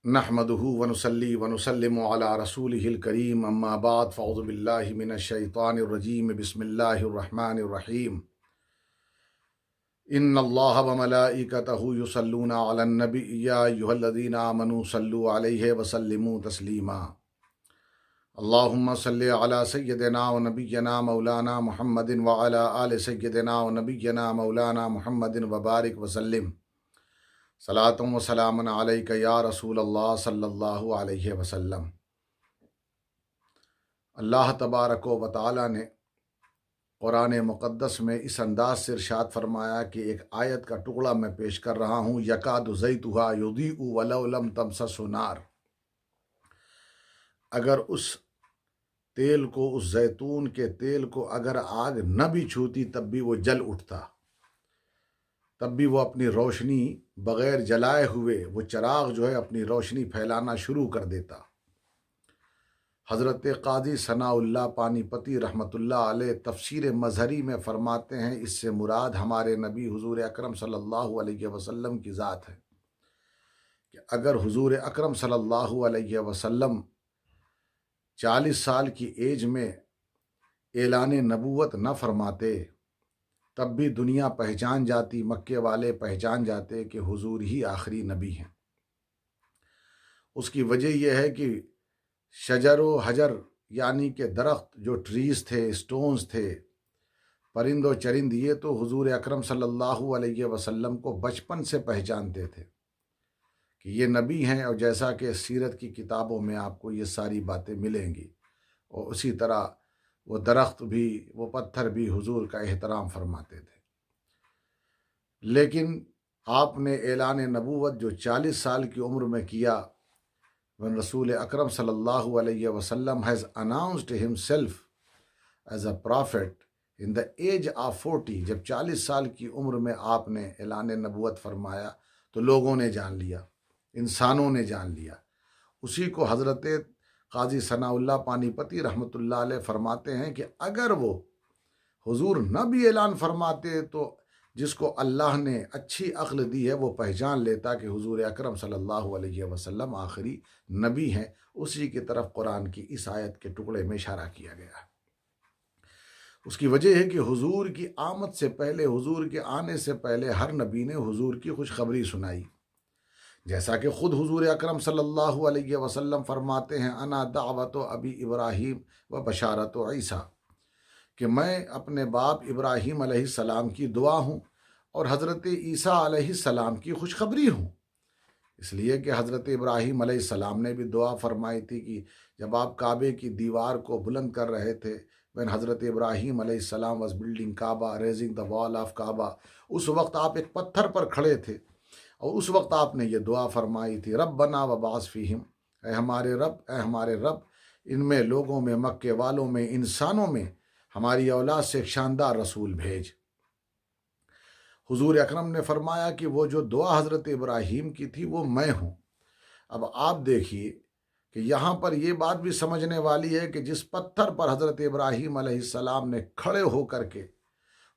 نحمدہ ونصلی ونسلم علی رسولہ الکریم اما بعد فاعوذ باللہ من الشیطان الرجیم بسم اللہ الرحمن الرحیم ان اللہ وملائکتہ یصلون علی النبی یا ایھا الذین آمنوا صلوا علیہ وسلموا تسلیما اللہم صلی علی سیدنا ونبینا مولانا محمد وعلی آل سیدنا ونبینا مولانا محمد وبارک وسلم صلاۃ و سلام علیک یا رسول اللہ صلی اللہ علیہ وسلم۔ اللہ تبارک و تعالیٰ نے قرآن مقدس میں اس انداز سے ارشاد فرمایا کہ ایک آیت کا ٹکڑا میں پیش کر رہا ہوں، یکاد زیتھا یضیء ولو لم تمسسہ نار۔ اگر اس تیل کو، اس زیتون کے تیل کو اگر آگ نہ بھی چھوتی تب بھی وہ جل اٹھتا، تب بھی وہ اپنی روشنی بغیر جلائے ہوئے وہ چراغ جو ہے اپنی روشنی پھیلانا شروع کر دیتا۔ حضرت قاضی ثناء اللہ پانی پتی رحمۃ اللہ علیہ تفسیر مظہری میں فرماتے ہیں، اس سے مراد ہمارے نبی حضور اکرم صلی اللہ علیہ وسلم کی ذات ہے کہ اگر حضور اکرم صلی اللہ علیہ وسلم 40 سال کی ایج میں اعلان نبوت نہ فرماتے تب بھی دنیا پہچان جاتی، مکے والے پہچان جاتے کہ حضور ہی آخری نبی ہیں۔ اس کی وجہ یہ ہے کہ شجر و حجر یعنی کہ درخت جو ٹریز تھے، سٹونز تھے، پرند و چرند، یہ تو حضور اکرم صلی اللہ علیہ وسلم کو بچپن سے پہچانتے تھے کہ یہ نبی ہیں، اور جیسا کہ سیرت کی کتابوں میں آپ کو یہ ساری باتیں ملیں گی، اور اسی طرح وہ درخت بھی، وہ پتھر بھی حضور کا احترام فرماتے تھے۔ لیکن آپ نے اعلان نبوت جو 40 سال کی عمر میں کیا، when رسول اکرم صلی اللہ علیہ وسلم has announced himself as a prophet in the age of 40، جب 40 سال کی عمر میں آپ نے اعلان نبوت فرمایا تو لوگوں نے جان لیا، انسانوں نے جان لیا۔ اسی کو حضرت قاضی ثناء اللہ پانی پتی رحمۃ اللہ علیہ فرماتے ہیں کہ اگر وہ حضور نہ بھی اعلان فرماتے تو جس کو اللہ نے اچھی عقل دی ہے وہ پہچان لیتا کہ حضور اکرم صلی اللہ علیہ وسلم آخری نبی ہیں۔ اسی کی طرف قرآن کی اس آیت کے ٹکڑے میں اشارہ کیا گیا ہے۔ اس کی وجہ ہے کہ حضور کی آمد سے پہلے، حضور کے آنے سے پہلے ہر نبی نے حضور کی خوشخبری سنائی، جیسا کہ خود حضور اکرم صلی اللہ علیہ وسلم فرماتے ہیں، انا دعوت ابی ابراہیم و بشارت عیسیٰ، کہ میں اپنے باپ ابراہیم علیہ السلام کی دعا ہوں اور حضرت عیسیٰ علیہ السلام کی خوشخبری ہوں۔ اس لیے کہ حضرت ابراہیم علیہ السلام نے بھی دعا فرمائی تھی کہ جب آپ کعبے کی دیوار کو بلند کر رہے تھے، when حضرت ابراہیم علیہ السلام was building Kaaba, raising the wall of کعبہ، اس وقت آپ ایک پتھر پر کھڑے تھے اور اس وقت آپ نے یہ دعا فرمائی تھی، ربنا وبعث فیہم، اے ہمارے رب، اے ہمارے رب، ان میں، لوگوں میں، مکے والوں میں، انسانوں میں ہماری اولاد سے ایک شاندار رسول بھیج۔ حضور اکرم نے فرمایا کہ وہ جو دعا حضرت ابراہیم کی تھی وہ میں ہوں۔ اب آپ دیکھیے کہ یہاں پر یہ بات بھی سمجھنے والی ہے کہ جس پتھر پر حضرت ابراہیم علیہ السلام نے کھڑے ہو کر کے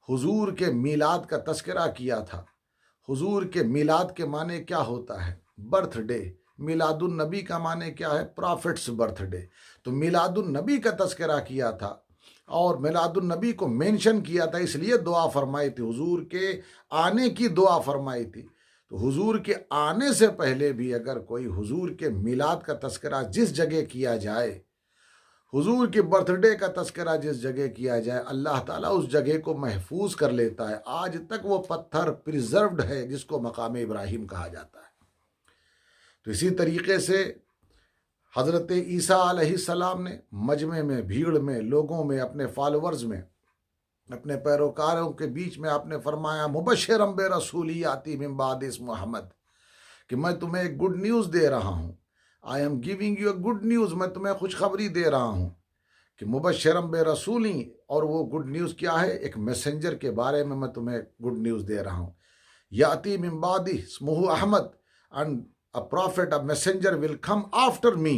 حضور کے میلاد کا تذکرہ کیا تھا، حضور کے میلاد کے معنی کیا ہوتا ہے؟ Birth day. میلاد النبی کا معنی کیا ہے؟ Prophets birth day. تو میلاد النبی کا تذکرہ کیا تھا اور میلاد النبی کو مینشن کیا تھا، اس لیے دعا فرمائی تھی، حضور کے آنے کی دعا فرمائی تھی۔ تو حضور کے آنے سے پہلے بھی اگر کوئی حضور کے میلاد کا تذکرہ جس جگہ کیا جائے، حضور کے برتھ ڈے کا تذکرہ جس جگہ کیا جائے، اللہ تعالیٰ اس جگہ کو محفوظ کر لیتا ہے۔ آج تک وہ پتھر پریزروڈ ہے جس کو مقام ابراہیم کہا جاتا ہے۔ تو اسی طریقے سے حضرت عیسیٰ علیہ السلام نے مجمع میں، بھیڑ میں، لوگوں میں، اپنے فالورز میں، اپنے پیروکاروں کے بیچ میں آپ نے فرمایا، مبشرا برسول یاتی من بعد اسمہ احمد، کہ میں تمہیں ایک گڈ نیوز دے رہا ہوں، I am giving you a good news, میں تمہیں خوشخبری دے رہا ہوں کہ مبشرا برسولی، اور وہ گڈ نیوز کیا ہے؟ ایک میسنجر کے بارے میں تمہیں گڈ نیوز دے رہا ہوں، یاتی من بعد اسمہ Ahmad, and a prophet, a messenger will come after me,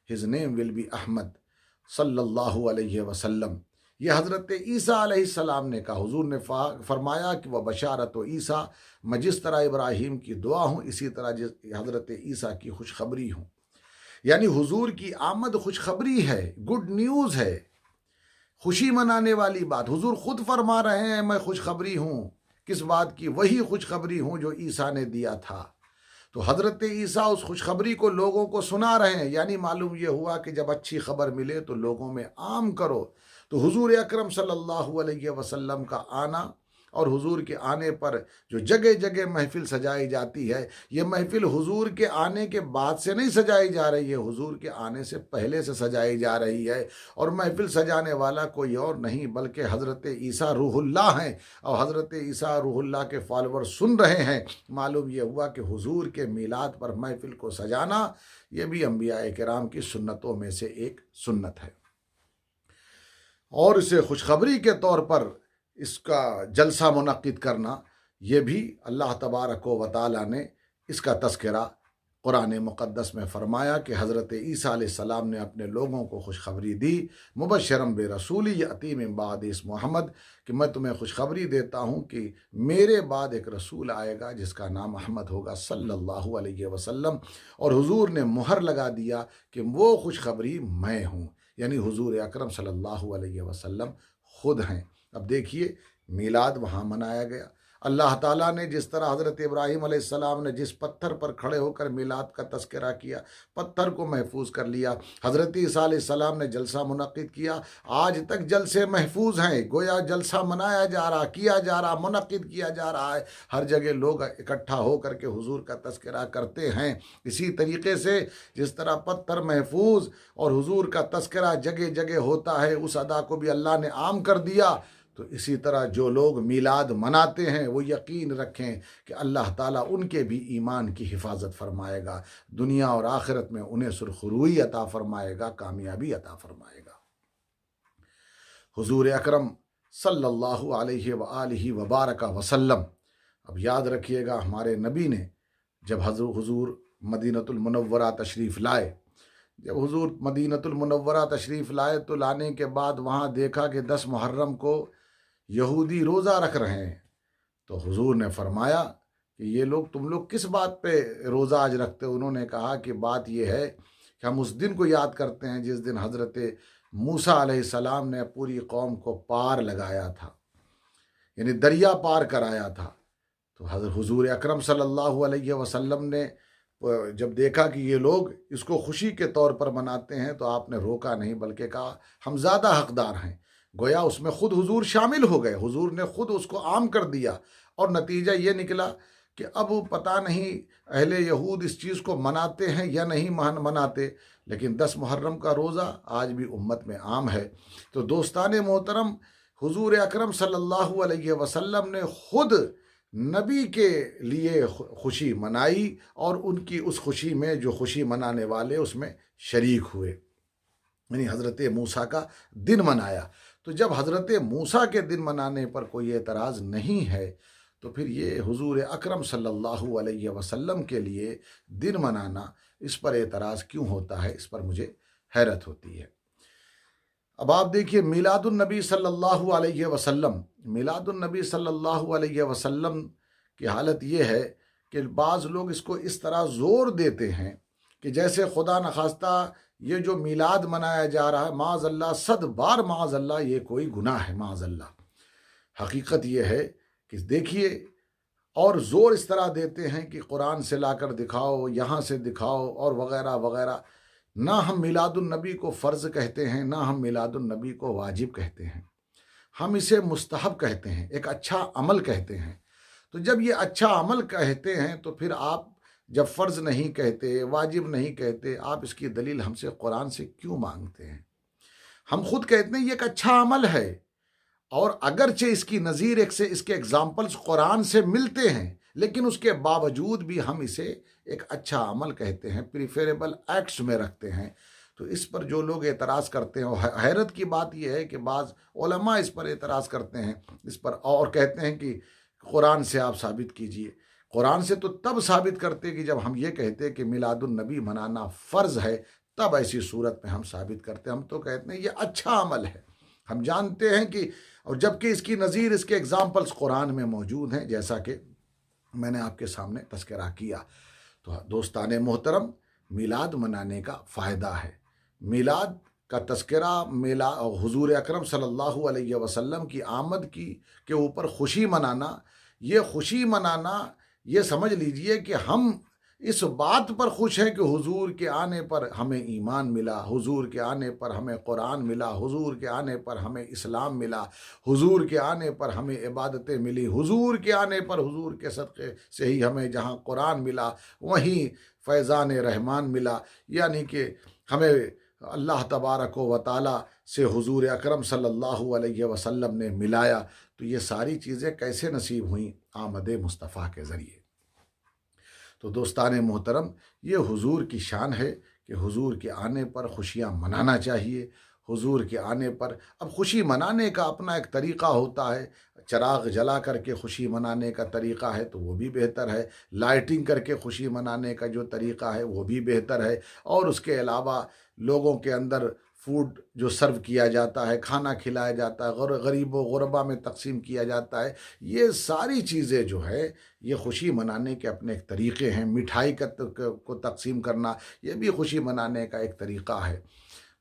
his name will be Ahmad صلی اللہ علیہ وسلم۔ یہ حضرت عیسیٰ علیہ السلام نے کہا۔ حضور نے فرمایا کہ وہ بشارت و عیسیٰ، میں جس طرح ابراہیم کی دعا ہوں اسی طرح حضرت عیسیٰ کی خوشخبری ہوں۔ یعنی حضور کی آمد خوشخبری ہے، گڈ نیوز ہے، خوشی منانے والی بات۔ حضور خود فرما رہے ہیں میں خوشخبری ہوں، کس بات کی؟ وہی خوشخبری ہوں جو عیسیٰ نے دیا تھا۔ تو حضرت عیسیٰ اس خوشخبری کو لوگوں کو سنا رہے ہیں، یعنی معلوم یہ ہوا کہ جب اچھی خبر ملے تو لوگوں میں عام کرو۔ تو حضور اکرم صلی اللہ علیہ وسلم کا آنا اور حضور کے آنے پر جو جگہ جگہ محفل سجائی جاتی ہے، یہ محفل حضور کے آنے کے بعد سے نہیں سجائی جا رہی ہے، حضور کے آنے سے پہلے سے سجائی جا رہی ہے۔ اور محفل سجانے والا کوئی اور نہیں بلکہ حضرت عیسیٰ روح اللہ ہیں، اور حضرت عیسیٰ روح اللہ کے فالوور سن رہے ہیں۔ معلوم یہ ہوا کہ حضور کے میلاد پر محفل کو سجانا یہ بھی انبیاء کرام کی سنتوں میں سے ایک سنت ہے، اور اسے خوشخبری کے طور پر اس کا جلسہ منعقد کرنا، یہ بھی اللہ تبارک و تعالیٰ نے اس کا تذکرہ قرآن مقدس میں فرمایا کہ حضرت عیسیٰ علیہ السلام نے اپنے لوگوں کو خوشخبری دی، مبشرم برسول یأتی من بعد اسمہ احمد، کہ میں تمہیں خوشخبری دیتا ہوں کہ میرے بعد ایک رسول آئے گا جس کا نام احمد ہوگا صلی اللہ علیہ وسلم۔ اور حضور نے مہر لگا دیا کہ وہ خوشخبری میں ہوں، یعنی حضور اکرم صلی اللہ علیہ وسلم خود ہیں۔ اب دیکھیے میلاد وہاں منایا گیا۔ اللہ تعالیٰ نے جس طرح حضرت ابراہیم علیہ السلام نے جس پتھر پر کھڑے ہو کر میلاد کا تذکرہ کیا، پتھر کو محفوظ کر لیا، حضرت عیسیٰ علیہ السلام نے جلسہ منعقد کیا، آج تک جلسے محفوظ ہیں، گویا جلسہ منایا جا رہا، کیا جا رہا، منعقد کیا جا رہا ہے، ہر جگہ لوگ اکٹھا ہو کر کے حضور کا تذکرہ کرتے ہیں۔ اسی طریقے سے جس طرح پتھر محفوظ اور حضور کا تذکرہ جگہ جگہ ہوتا ہے، اس ادا کو بھی اللہ نے عام کر دیا۔ تو اسی طرح جو لوگ میلاد مناتے ہیں وہ یقین رکھیں کہ اللہ تعالیٰ ان کے بھی ایمان کی حفاظت فرمائے گا، دنیا اور آخرت میں انہیں سرخروئی عطا فرمائے گا، کامیابی عطا فرمائے گا۔ حضور اکرم صلی اللہ علیہ وآلہ وبارک وسلم، اب یاد رکھیے گا ہمارے نبی نے جب حضور مدینۃ المنورہ تشریف لائے، جب حضور مدینۃ المنورہ تشریف لائے تو لانے کے بعد وہاں دیکھا کہ 10 محرم کو یہودی روزہ رکھ رہے ہیں، تو حضور نے فرمایا کہ یہ لوگ، تم لوگ کس بات پہ روزہ آج رکھتے ہو؟ انہوں نے کہا کہ بات یہ ہے کہ ہم اس دن کو یاد کرتے ہیں جس دن حضرت موسیٰ علیہ السلام نے پوری قوم کو پار لگایا تھا، یعنی دریا پار کرایا تھا۔ تو حضور اکرم صلی اللہ علیہ وسلم نے جب دیکھا کہ یہ لوگ اس کو خوشی کے طور پر مناتے ہیں تو آپ نے روکا نہیں بلکہ کہا ہم زیادہ حقدار ہیں۔ گویا اس میں خود حضور شامل ہو گئے، حضور نے خود اس کو عام کر دیا، اور نتیجہ یہ نکلا کہ اب پتہ نہیں اہل یہود اس چیز کو مناتے ہیں یا نہیں مناتے، لیکن 10 محرم کا روزہ آج بھی امت میں عام ہے۔ تو دوستان محترم، حضور اکرم صلی اللہ علیہ وسلم نے خود نبی کے لیے خوشی منائی، اور ان کی اس خوشی میں جو خوشی منانے والے اس میں شریک ہوئے، یعنی حضرت موسیٰ کا دن منایا۔ تو جب حضرت موسیٰ کے دن منانے پر کوئی اعتراض نہیں ہے تو پھر یہ حضور اکرم صلی اللہ علیہ وسلم کے لیے دن منانا، اس پر اعتراض کیوں ہوتا ہے؟ اس پر مجھے حیرت ہوتی ہے۔ اب آپ دیکھیے میلاد النبی صلی اللہ علیہ وسلم، میلاد النبی صلی اللہ علیہ وسلم کی حالت یہ ہے کہ بعض لوگ اس کو اس طرح زور دیتے ہیں کہ جیسے خدا نخواستہ یہ جو میلاد منایا جا رہا ہے، معاذ اللہ، 100 بار معاذ اللہ، یہ کوئی گناہ ہے، معاذ اللہ۔ حقیقت یہ ہے کہ دیکھیے، اور زور اس طرح دیتے ہیں کہ قرآن سے لا کر دکھاؤ، یہاں سے دکھاؤ، اور وغیرہ وغیرہ۔ نہ ہم میلاد النبی کو فرض کہتے ہیں، نہ ہم میلاد النبی کو واجب کہتے ہیں، ہم اسے مستحب کہتے ہیں، ایک اچھا عمل کہتے ہیں۔ تو جب یہ اچھا عمل کہتے ہیں تو پھر آپ جب فرض نہیں کہتے، واجب نہیں کہتے، آپ اس کی دلیل ہم سے قرآن سے کیوں مانگتے ہیں؟ ہم خود کہتے ہیں یہ ایک اچھا عمل ہے، اور اگرچہ اس کی نظیر اس کے اگزامپلز قرآن سے ملتے ہیں، لیکن اس کے باوجود بھی ہم اسے ایک اچھا عمل کہتے ہیں، پریفریبل ایکٹس میں رکھتے ہیں۔ تو اس پر جو لوگ اعتراض کرتے ہیں، حیرت کی بات یہ ہے کہ بعض علماء اس پر اعتراض کرتے ہیں، اس پر، اور کہتے ہیں کہ قرآن سے آپ ثابت کیجئے۔ قرآن سے تو تب ثابت کرتے کہ جب ہم یہ کہتے کہ میلاد النبی منانا فرض ہے، تب ایسی صورت میں ہم ثابت کرتے۔ ہم تو کہتے ہیں یہ اچھا عمل ہے، ہم جانتے ہیں کہ اور جبکہ اس کی نظیر اس کے اگزامپلس قرآن میں موجود ہیں، جیسا کہ میں نے آپ کے سامنے تذکرہ کیا۔ تو دوستان محترم، میلاد منانے کا فائدہ ہے۔ میلاد کا تذکرہ حضور اکرم صلی اللہ علیہ وسلم کی آمد کے اوپر خوشی منانا، یہ سمجھ لیجئے کہ ہم اس بات پر خوش ہیں کہ حضور کے آنے پر ہمیں ایمان ملا، حضور کے آنے پر ہمیں قرآن ملا، حضور کے آنے پر ہمیں اسلام ملا، حضور کے آنے پر ہمیں عبادتیں ملی، حضور کے آنے پر حضور کے صدقے سے ہی ہمیں جہاں قرآن ملا وہیں فیضان رحمان ملا، یعنی کہ ہمیں اللہ تبارک و تعالی سے حضور اکرم صلی اللہ علیہ وسلم نے ملایا۔ تو یہ ساری چیزیں کیسے نصیب ہوئیں؟ آمد مصطفیٰ کے ذریعے۔ تو دوستان محترم، یہ حضور کی شان ہے کہ حضور کے آنے پر خوشیاں منانا چاہیے۔ حضور کے آنے پر اب خوشی منانے کا اپنا ایک طریقہ ہوتا ہے، چراغ جلا کر کے خوشی منانے کا طریقہ ہے تو وہ بھی بہتر ہے، لائٹنگ کر کے خوشی منانے کا جو طریقہ ہے وہ بھی بہتر ہے، اور اس کے علاوہ لوگوں کے اندر فوڈ جو سرو کیا جاتا ہے، کھانا کھلایا جاتا ہے، غریب و غربا میں تقسیم کیا جاتا ہے، یہ ساری چیزیں جو ہے یہ خوشی منانے کے اپنے ایک طریقے ہیں۔ مٹھائی کو تقسیم کرنا یہ بھی خوشی منانے کا ایک طریقہ ہے۔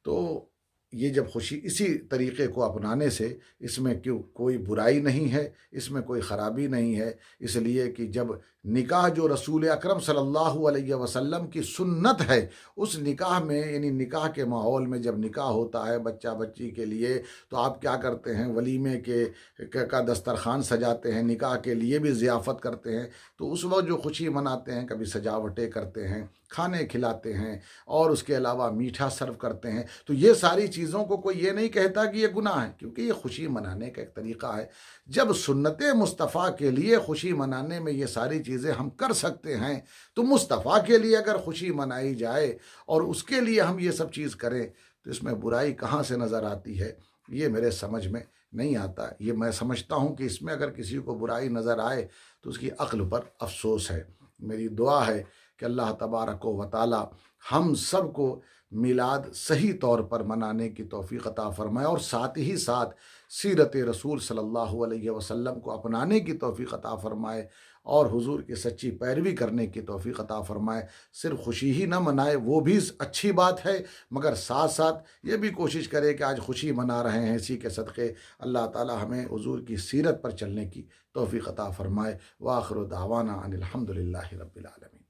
تو یہ جب خوشی اسی طریقے کو اپنانے سے اس میں کوئی برائی نہیں ہے، اس میں کوئی خرابی نہیں ہے، اس لیے کہ جب نکاح جو رسول اکرم صلی اللہ علیہ وسلم کی سنت ہے، اس نکاح میں یعنی نکاح کے ماحول میں جب نکاح ہوتا ہے بچہ بچی کے لیے، تو آپ کیا کرتے ہیں؟ ولیمے کا دسترخوان سجاتے ہیں، نکاح کے لیے بھی ضیافت کرتے ہیں، تو اس وقت جو خوشی مناتے ہیں کبھی سجاوٹیں کرتے ہیں، کھانے کھلاتے ہیں، اور اس کے علاوہ میٹھا سرو کرتے ہیں۔ تو یہ ساری چیزوں کو کوئی یہ نہیں کہتا کہ یہ گناہ ہے، کیونکہ یہ خوشی منانے کا ایک طریقہ ہے۔ جب سنت مصطفیٰ کے لیے خوشی منانے میں یہ ساری چیزیں ہم کر سکتے ہیں، تو مصطفیٰ کے لیے اگر خوشی منائی جائے اور اس کے لیے ہم یہ سب چیز کریں تو اس میں برائی کہاں سے نظر آتی ہے؟ یہ میرے سمجھ میں نہیں آتا۔ یہ میں سمجھتا ہوں کہ اس میں اگر کسی کو برائی نظر آئے تو اس کی عقل پر افسوس ہے۔ میری دعا ہے کہ اللہ تبارک و تعالی ہم سب کو میلاد صحیح طور پر منانے کی توفیق عطا فرمائے، اور ساتھ ہی ساتھ سیرت رسول صلی اللہ علیہ وسلم کو اپنانے کی توفیق عطا فرمائے، اور حضور کی سچی پیروی کرنے کی توفیق عطا فرمائے۔ صرف خوشی ہی نہ منائے وہ بھی اچھی بات ہے، مگر ساتھ ساتھ یہ بھی کوشش کرے کہ آج خوشی منا رہے ہیں، اسی کے صدقے اللہ تعالی ہمیں حضور کی سیرت پر چلنے کی توفیق عطا فرمائے۔ وآخر دعوانا ان الحمد للہ رب العالمین۔